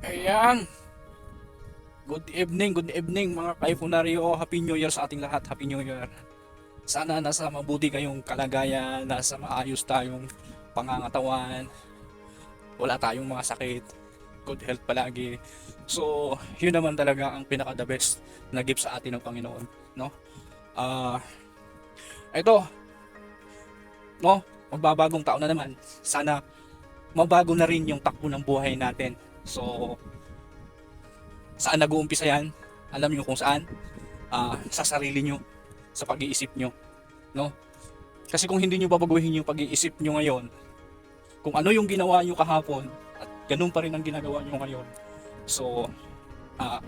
Ayan. Good evening mga kaifunaryo. Happy New Year sa ating lahat. Happy New Year. Sana nasa mabuti kayong kalagayan, nasa maayos tayong pangangatawan, wala tayong mga sakit, good health palagi. So, yun naman talaga ang pinaka the best na gift sa atin ng Panginoon, no? Ah, ito, no, magbabagong taon na naman. Sana mabago na rin yung takbo ng buhay natin. So, saan nag-uumpisa yan? Alam niyo kung saan? Sa sarili nyo, sa pag-iisip nyo, no? Kasi kung hindi nyo babaguhin yung pag-iisip nyo ngayon, kung ano yung ginawa nyo kahapon, at ganun pa rin ang ginagawa nyo ngayon, so, ah,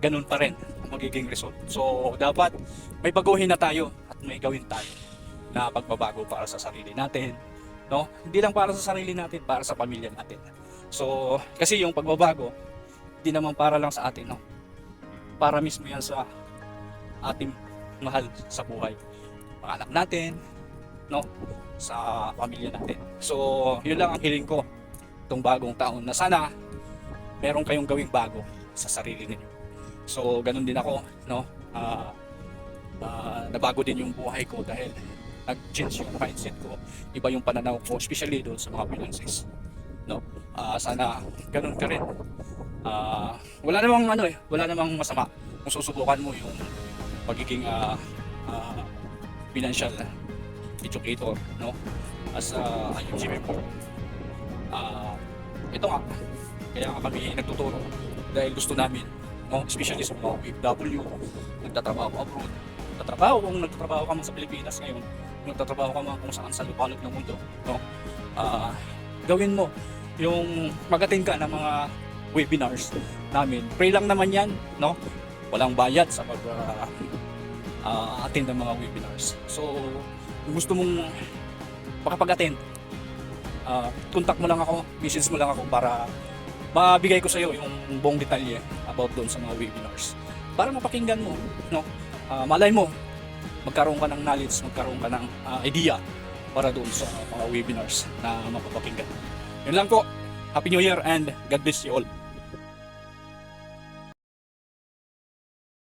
ganun pa rin ang magiging result. So, dapat may baguhin na tayo at may gawin tayo na pagbabago para sa sarili natin, no? Hindi lang para sa sarili natin, para sa pamilya natin. So, kasi yung pagbabago, hindi naman para lang sa atin, no? Para mismo yan sa ating mahal sa buhay. Mga anak natin, no? Sa pamilya natin. So, yun lang ang hiling ko itong bagong taon na sana meron kayong gawing bago sa sarili ninyo. So, ganun din ako, no? Nabago din yung buhay ko dahil nag-change yung mindset ko. Iba yung pananaw ko, especially doon sa mga finances, no? Sana ganun ka rin. Wala namang wala namang masama kung susubukan mo yung pagiging financial educator, no? As a IMG member. Ito nga, kaya nga kami nagtuturo dahil gusto namin, no? Especially sa mga OFW, nagtatrabaho abroad, nagtatrabaho ka man sa Pilipinas ngayon, nagtatrabaho ka man kung saan sa lupalop ng mundo, no? Gawin mo yung mag-attend ka ng mga webinars namin. Free lang naman yan, no? Walang bayad sa attend ng mga webinars. So, kung gusto mong makapag-attend, contact mo lang ako, message mo lang ako para mabigay ko sa iyo yung buong detalye about doon sa mga webinars. Para mapakinggan mo, no? Malay mo, magkaroon ka ng knowledge, magkaroon ka ng idea para doon sa mga webinars na mapapakinggan. Yun lang po. Happy New Year and God bless you all.